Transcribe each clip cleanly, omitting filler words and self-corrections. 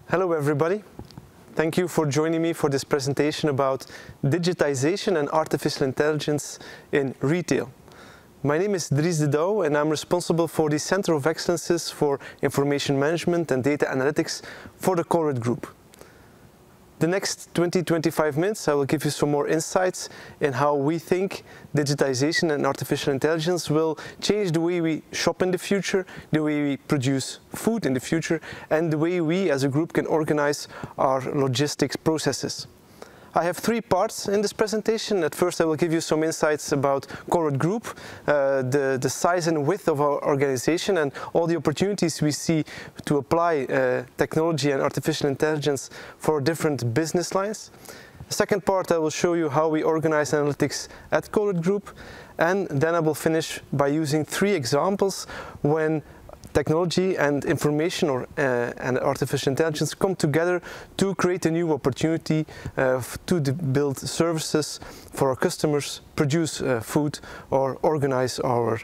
Hello everybody. Thank you for joining me for this presentation about digitization and artificial intelligence in retail. My name is Dries De Dauw and I'm responsible for the Center of Excellences for Information Management and Data Analytics for the Colruyt Group. The next 20-25 minutes I will give you some more insights in how we think digitization and artificial intelligence will change the way we shop in the future, the way we produce food in the future, and the way we as a group can organize our logistics processes. I have three parts in this presentation. At first I will give you some insights about Colruyt Group, the size and width of our organization and all the opportunities we see to apply technology and artificial intelligence for different business lines. The second part I will show you how we organize analytics at Colruyt Group, and then I will finish by using three examples when technology and information and artificial intelligence come together to create a new opportunity to build services for our customers, produce food, or organize our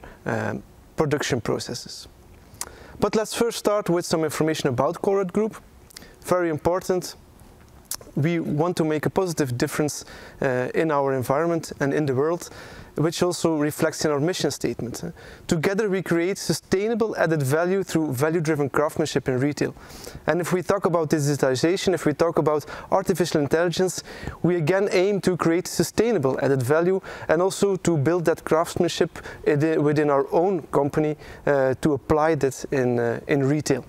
production processes. But let's first start with some information about Colruyt Group. Very important. We want to make a positive difference in our environment and in the world, which also reflects in our mission statement. Together we create sustainable added value through value-driven craftsmanship in retail. And if we talk about digitization, if we talk about artificial intelligence, we again aim to create sustainable added value and also to build that craftsmanship within our own company to apply that in retail.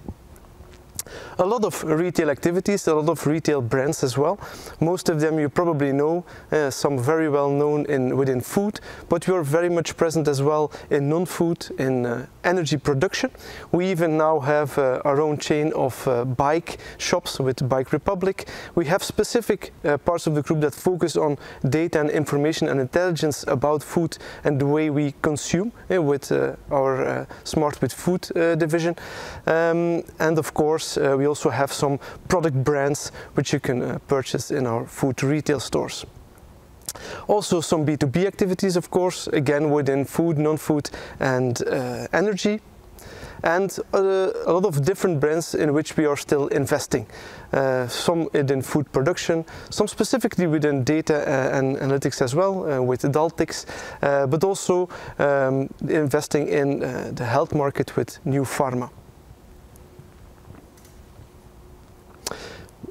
A lot of retail activities, a lot of retail brands as well. Most of them you probably know, some very well known within food, but we are very much present as well in non-food, in energy production. We even now have our own chain of bike shops with Bike Republic. We have specific parts of the group that focus on data and information and intelligence about food and the way we consume with our Smart with Food division. And of course, we also have some product brands which you can purchase in our food retail stores. Also some B2B activities, of course, again within food, non-food and energy. And a lot of different brands in which we are still investing. Some within food production, some specifically within data and analytics as well, with Daltix, but also investing in the health market with New Pharma.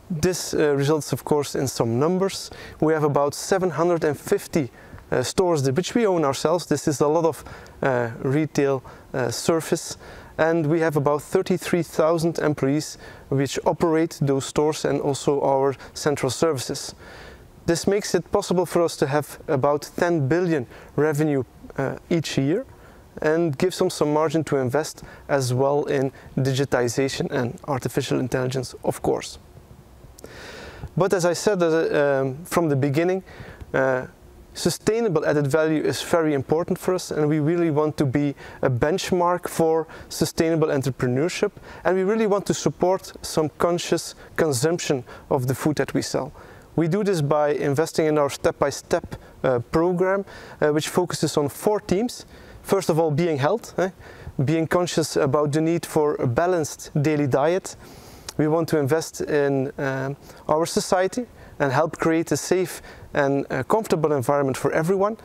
This results, of course, in some numbers. We have about 750 stores which we own ourselves. This is a lot of retail surface. And we have about 33,000 employees which operate those stores and also our central services. This makes it possible for us to have about 10 billion revenue each year and gives them some margin to invest as well in digitization and artificial intelligence, of course. But as I said from the beginning, sustainable added value is very important for us, and we really want to be a benchmark for sustainable entrepreneurship, and we really want to support some conscious consumption of the food that we sell. We do this by investing in our step-by-step program, which focuses on 4 themes. First of all, being health, being conscious about the need for a balanced daily diet. We want to invest in our society and help create a safe and comfortable environment for everyone,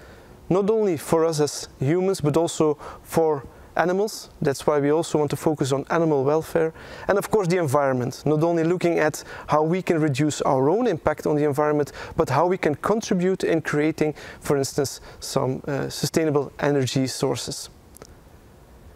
not only for us as humans, but also for animals. That's why we also want to focus on animal welfare. And of course the environment, not only looking at how we can reduce our own impact on the environment, but how we can contribute in creating, for instance, some sustainable energy sources.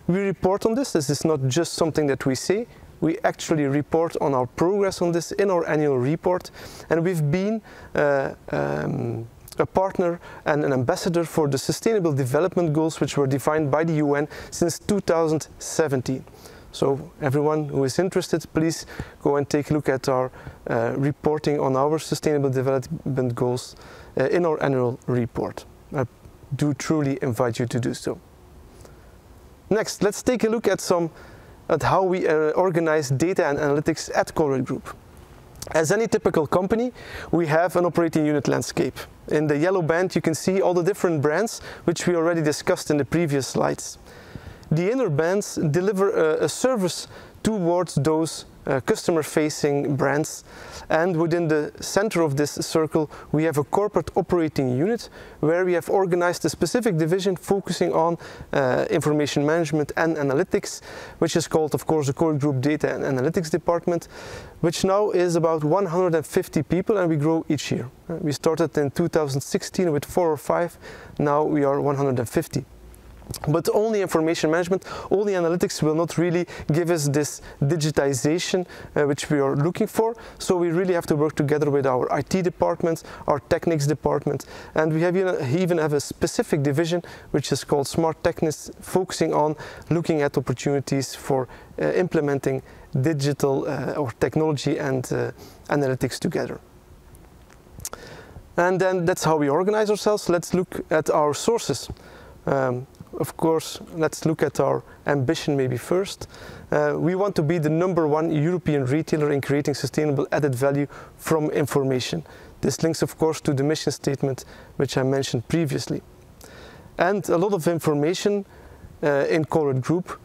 We report on this. This is not just something that we say. We actually report on our progress on this in our annual report, and we've been a partner and an ambassador for the Sustainable Development Goals, which were defined by the UN since 2017. So everyone who is interested, please go and take a look at our reporting on our Sustainable Development Goals in our annual report. I do truly invite you to do so. Next, let's take a look at how we organize data and analytics at Colruyt Group. As any typical company, we have an operating unit landscape. In the yellow band you can see all the different brands which we already discussed in the previous slides. The inner bands deliver a service towards those customer-facing brands. And within the center of this circle, we have a corporate operating unit where we have organized a specific division focusing on information management and analytics, which is called, of course, the Colruyt Group Data and Analytics Department, which now is about 150 people, and we grow each year. We started in 2016 with 4 or 5, now we are 150. But only information management, only analytics will not really give us this digitization which we are looking for. So we really have to work together with our IT department, our techniques department, and we have even have a specific division which is called Smart Technics, focusing on looking at opportunities for implementing digital or technology and analytics together. And then that's how we organize ourselves. Let's look at our sources. Of course, let's look at our ambition maybe first. We want to be the #1 European retailer in creating sustainable added value from information. This links, of course, to the mission statement which I mentioned previously. And a lot of information in Colruyt Group.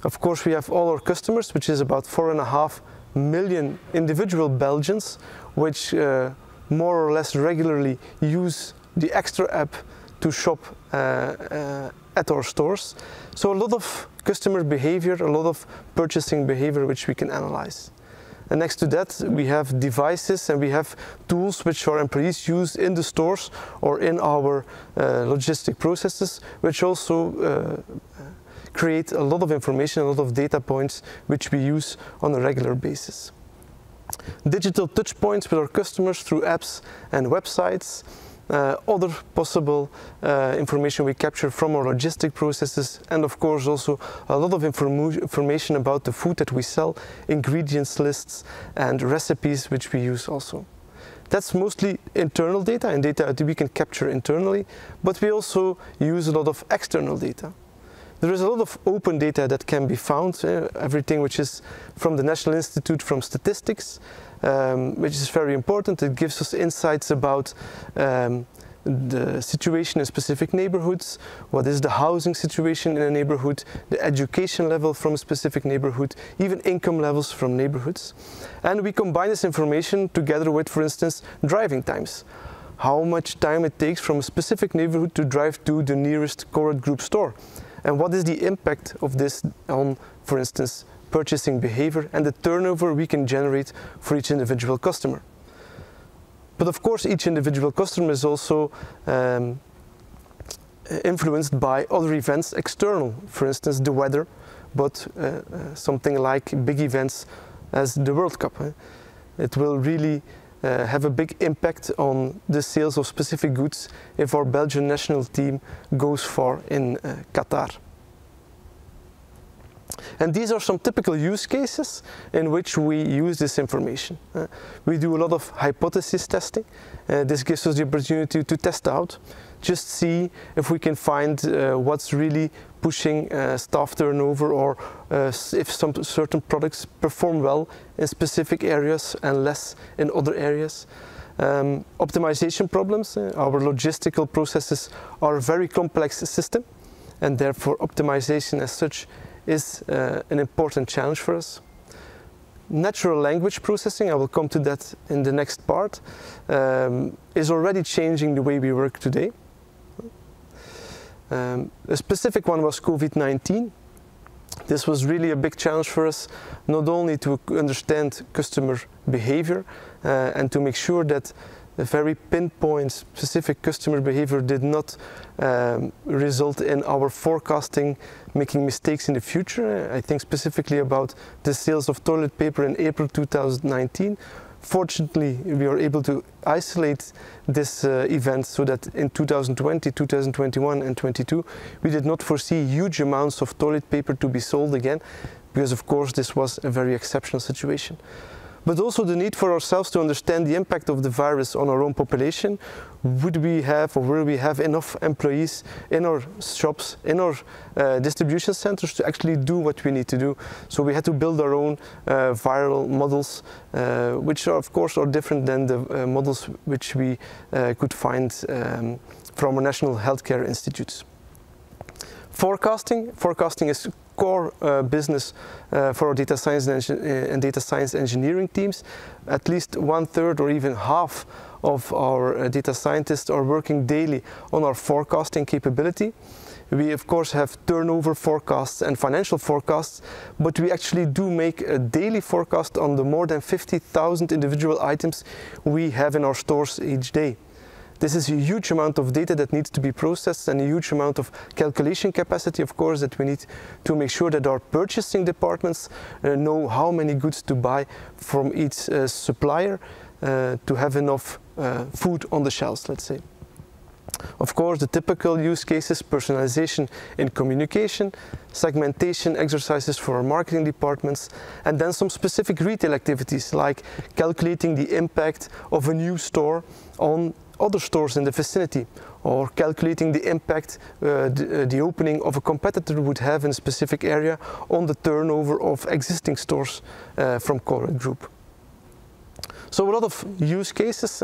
Of course, we have all our customers, which is about 4.5 million individual Belgians, which more or less regularly use the Extra app to shop at our stores. So a lot of customer behavior, a lot of purchasing behavior which we can analyze. And next to that, we have devices and we have tools which our employees use in the stores or in our logistic processes, which also create a lot of information, a lot of data points which we use on a regular basis. Digital touch points with our customers through apps and websites. Other possible information we capture from our logistic processes, and of course also a lot of information about the food that we sell, ingredients lists and recipes which we use also. That's mostly internal data and data that we can capture internally, but we also use a lot of external data. There is a lot of open data that can be found, everything which is from the National Institute from Statistics, which is very important. It gives us insights about the situation in specific neighborhoods, what is the housing situation in a neighborhood, the education level from a specific neighborhood, even income levels from neighborhoods. And we combine this information together with, for instance, driving times. How much time it takes from a specific neighborhood to drive to the nearest Colruyt Group store. And what is the impact of this on, for instance, purchasing behavior and the turnover we can generate for each individual customer. But of course, each individual customer is also influenced by other events external, for instance, the weather, but something like big events as the World Cup. It will really have a big impact on the sales of specific goods if our Belgian national team goes far in Qatar. And these are some typical use cases in which we use this information. We do a lot of hypothesis testing. This gives us the opportunity to test out, just see if we can find what's really pushing staff turnover, or if some certain products perform well in specific areas and less in other areas. Optimization problems. Our logistical processes are a very complex system, and therefore optimization as such is an important challenge for us. Natural language processing, I will come to that in the next part, is already changing the way we work today. A specific one was COVID-19. This was really a big challenge for us, not only to understand customer behavior and to make sure that a very pinpoint specific customer behavior did not result in our forecasting making mistakes in the future. I think specifically about the sales of toilet paper in April 2019. Fortunately, we were able to isolate this event so that in 2020, 2021 and 2022 we did not foresee huge amounts of toilet paper to be sold again, because of course this was a very exceptional situation. But also the need for ourselves to understand the impact of the virus on our own population. Would we have or will we have enough employees in our shops, in our distribution centers to actually do what we need to do? So we had to build our own viral models, which are, of course are different than the models which we could find from our national healthcare institutes. Forecasting is core business for our data science and data science engineering teams. At least 1/3 or even half of our data scientists are working daily on our forecasting capability. We of course have turnover forecasts and financial forecasts, but we actually do make a daily forecast on the more than 50,000 individual items we have in our stores each day. This is a huge amount of data that needs to be processed and a huge amount of calculation capacity, of course, that we need to make sure that our purchasing departments know how many goods to buy from each supplier to have enough food on the shelves, let's say. Of course, the typical use cases: personalization in communication, segmentation exercises for our marketing departments, and then some specific retail activities like calculating the impact of a new store on other stores in the vicinity, or calculating the impact the opening of a competitor would have in a specific area on the turnover of existing stores from Colruyt Group. So a lot of use cases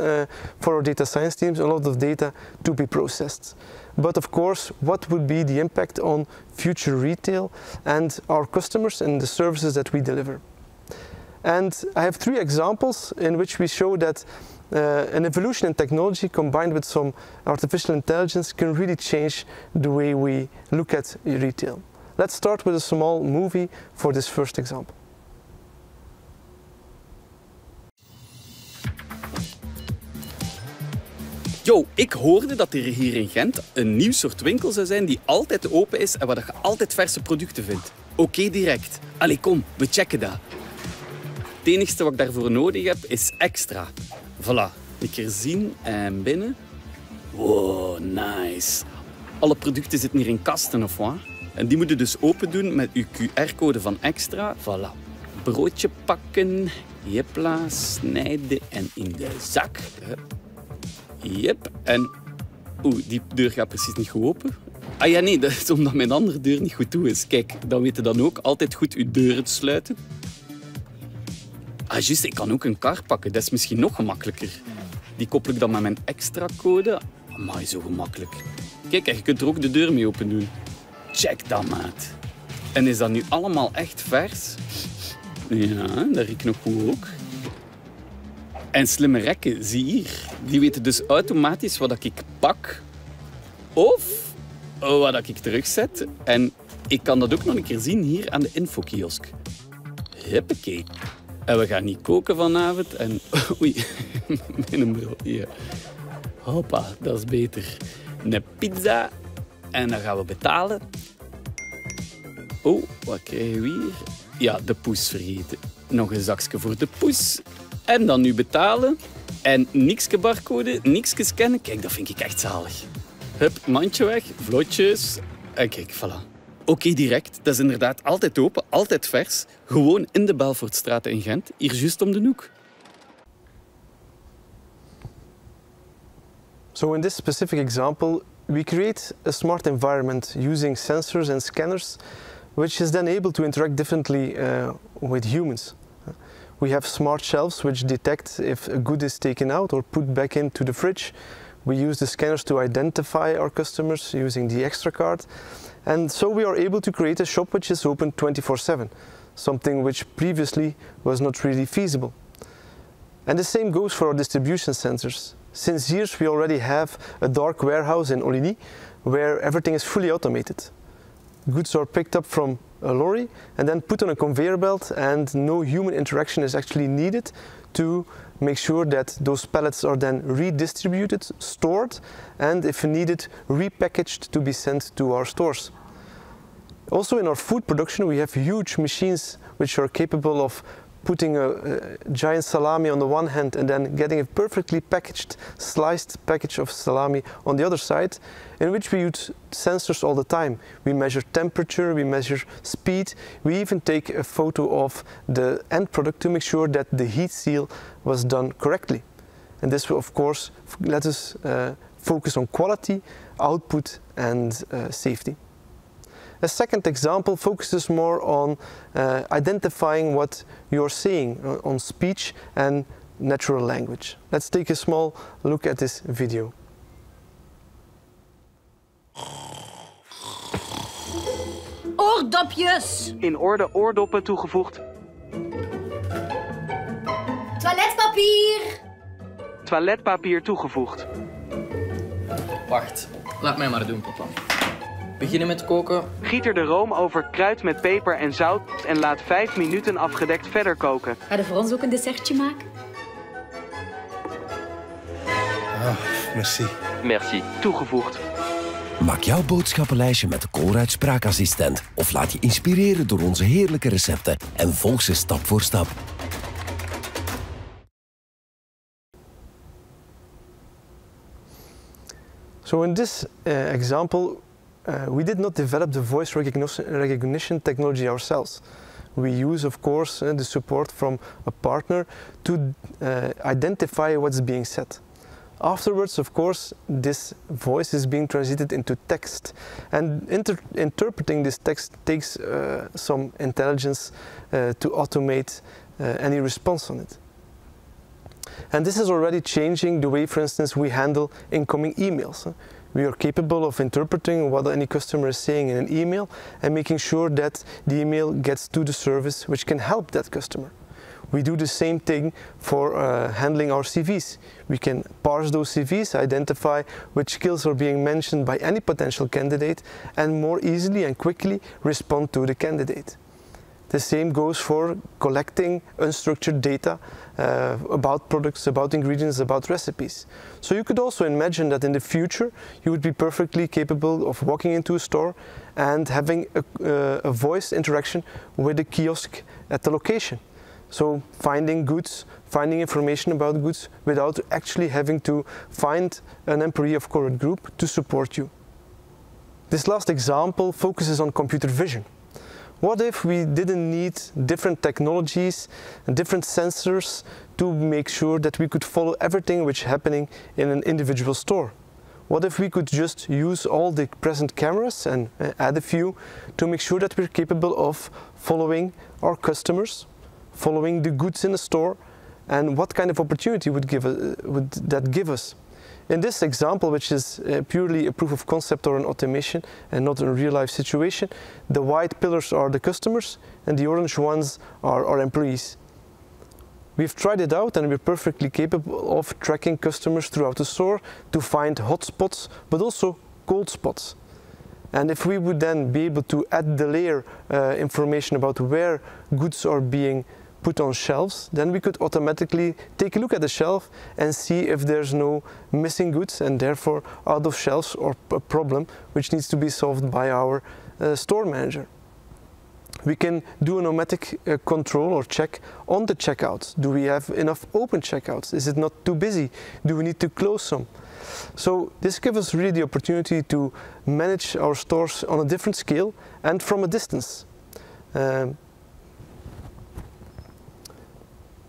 for our data science teams, a lot of data to be processed. But of course, what would be the impact on future retail and our customers and the services that we deliver? And I have 3 examples in which we show that an evolution in technology combined with some artificial intelligence can really change the way we look at retail. Let's start with a small movie for this first example. Yo, ik hoorde dat er hier in Gent een nieuw soort winkel zou zijn die altijd open is en waar je altijd verse producten vindt. Oké, direct. Allee, kom, we checken dat. Het enige wat ik daarvoor nodig heb is extra. Voilà, een keer zien en binnen. Wow, nice. Alle producten zitten hier in kasten of wat? En die moeten dus open doen met uw QR-code van extra. Voilà. Broodje pakken, jepla, snijden en in de zak. Yep, en... Oeh, die deur gaat precies niet goed open. Ah ja, nee, dat is omdat mijn andere deur niet goed toe is. Kijk, dan weet je dan ook altijd goed uw deuren te sluiten. Ah, juist, ik kan ook een kar pakken. Dat is misschien nog gemakkelijker. Die koppel ik dan met mijn extra code. Amai, zo gemakkelijk. Kijk, en je kunt er ook de deur mee open doen. Check dat, maat. En is dat nu allemaal echt vers? Ja, dat riekt nog goed ook. En slimme rekken, zie hier. Die weten dus automatisch wat ik pak of wat ik terugzet. En ik kan dat ook nog een keer zien hier aan de infokiosk. Huppakee. En we gaan niet koken vanavond. En oei, mijn bril. Ja. Hoppa, dat is beter. Een pizza. En dan gaan we betalen. Oh, wat krijgen we hier? Ja, de poes vergeten. Nog een zakje voor de poes. En dan nu betalen. En nikske barcode, nikske scannen. Kijk, dat vind ik echt zalig. Hup, mandje weg, vlotjes. En kijk, voilà. Oké, direct. Dat is inderdaad altijd open, altijd vers. Gewoon in de Belfortstraat in Gent, hier juist om de hoek. So in this specific example, we create a smart environment using sensors and scanners, which is then able to interact differently with humans. We have smart shelves which detect if a good is taken out or put back into the fridge. We use the scanners to identify our customers using the extra card. And so we are able to create a shop which is open 24/7, something which previously was not really feasible. And the same goes for our distribution centers. Since years we already have a dark warehouse in Oligny where everything is fully automated. Goods are picked up from a lorry and then put on a conveyor belt, and no human interaction is actually needed to make sure that those pallets are then redistributed, stored, and if needed, repackaged to be sent to our stores. Also in our food production we have huge machines which are capable of putting a giant salami on the one hand and then getting a perfectly packaged, sliced package of salami on the other side, in which we use sensors all the time. We measure temperature, we measure speed, we even take a photo of the end product to make sure that the heat seal was done correctly. And this will of course let us focus on quality, output and safety. A second example focuses more on identifying what you're saying on speech and natural language. Let's take a small look at this video. Oh Oordopjes! In orde oordoppen toegevoegd. Toiletpapier! Toiletpapier toegevoegd. Wacht, laat mij maar doen, papa. Beginnen met koken. Giet er de room over, kruid met peper en zout en laat 5 minuten afgedekt verder koken. Ga je voor ons ook een dessertje maken? Merci. Merci. Toegevoegd. Maak jouw boodschappenlijstje met de Colruyt spraakassistent of laat je inspireren door onze heerlijke recepten en volg ze stap voor stap. So in this example, we did not develop the voice recognition technology ourselves. We use, of course, the support from a partner to identify what's being said. Afterwards, of course, this voice is being translated into text, and interpreting this text takes some intelligence to automate any response on it. And this is already changing the way, for instance, we handle incoming emails. We are capable of interpreting what any customer is saying in an email and making sure that the email gets to the service which can help that customer. We do the same thing for handling our CVs. We can parse those CVs, identify which skills are being mentioned by any potential candidate, and more easily and quickly respond to the candidate. The same goes for collecting unstructured data about products, about ingredients, about recipes. So you could also imagine that in the future you would be perfectly capable of walking into a store and having a voice interaction with the kiosk at the location. So finding goods, finding information about goods without actually having to find an employee of Colruyt Group to support you. This last example focuses on computer vision. What if we didn't need different technologies and different sensors to make sure that we could follow everything which is happening in an individual store? What if we could just use all the present cameras and add a few to make sure that we're capable of following our customers, following the goods in the store, and what kind of opportunity would that give us? In this example, which is purely a proof of concept or an automation and not a real-life situation, the white pillars are the customers and the orange ones are our employees. We've tried it out and we're perfectly capable of tracking customers throughout the store to find hot spots, but also cold spots. And if we would then be able to add the layer information about where goods are being put on shelves, then we could automatically take a look at the shelf and see if there's no missing goods and therefore out of shelves or a problem which needs to be solved by our store manager. We can do an automatic control or check on the checkouts. Do we have enough open checkouts? Is it not too busy? Do we need to close some? So this gives us really the opportunity to manage our stores on a different scale and from a distance.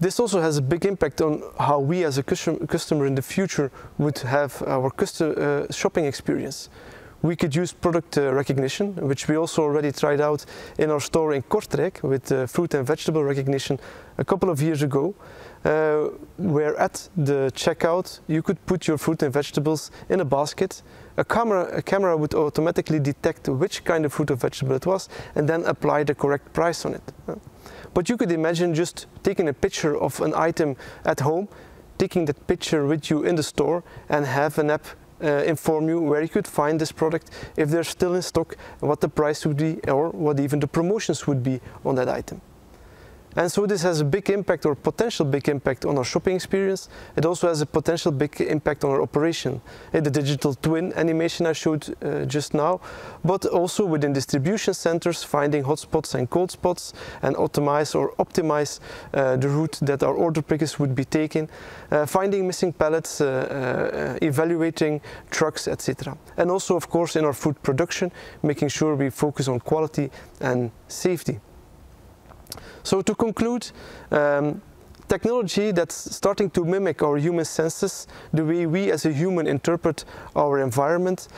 This also has a big impact on how we as a customer in the future would have our shopping experience. We could use product recognition, which we also already tried out in our store in Kortrijk with fruit and vegetable recognition a couple of years ago, where at the checkout you could put your fruit and vegetables in a basket. A camera would automatically detect which kind of fruit or vegetable it was and then apply the correct price on it. But you could imagine just taking a picture of an item at home, taking that picture with you in the store and have an app inform you where you could find this product, if they're still in stock, what the price would be or what even the promotions would be on that item. And so this has a big impact or potential big impact on our shopping experience. It also has a potential big impact on our operation. The digital twin animation I showed just now, but also within distribution centers, finding hotspots and cold spots and optimize the route that our order pickers would be taking, finding missing pallets, evaluating trucks, etc. And also, of course, in our food production, making sure we focus on quality and safety. So to conclude, technology that's starting to mimic our human senses, the way we as a human interpret our environment,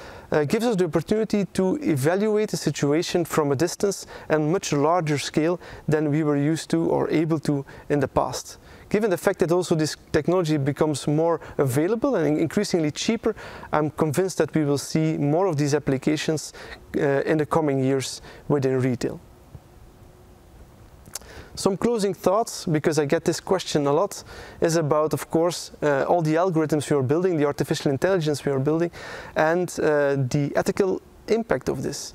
gives us the opportunity to evaluate a situation from a distance and much larger scale than we were used to or able to in the past. Given the fact that also this technology becomes more available and increasingly cheaper, I'm convinced that we will see more of these applications in the coming years within retail. Some closing thoughts, because I get this question a lot, is about, of course, all the algorithms we are building, the artificial intelligence we are building, and the ethical impact of this.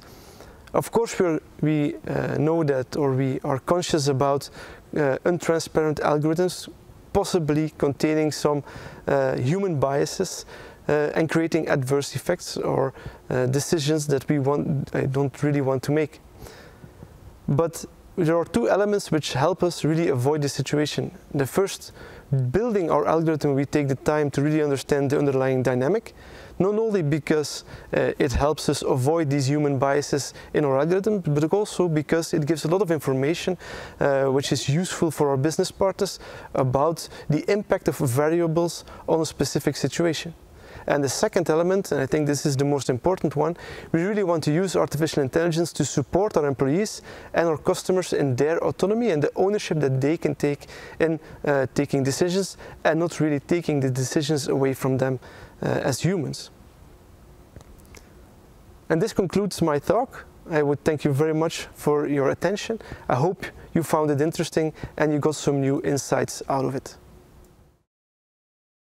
Of course, we know that, or we are conscious about untransparent algorithms, possibly containing some human biases and creating adverse effects or decisions that I don't really want to make. But there are two elements which help us really avoid this situation. The first, building our algorithm, we take the time to really understand the underlying dynamic, not only because it helps us avoid these human biases in our algorithm, but also because it gives a lot of information which is useful for our business partners about the impact of variables on a specific situation. And the second element, and I think this is the most important one, we really want to use artificial intelligence to support our employees and our customers in their autonomy and the ownership that they can take in taking decisions, and not really taking the decisions away from them as humans. And this concludes my talk. I would thank you very much for your attention. I hope you found it interesting and you got some new insights out of it.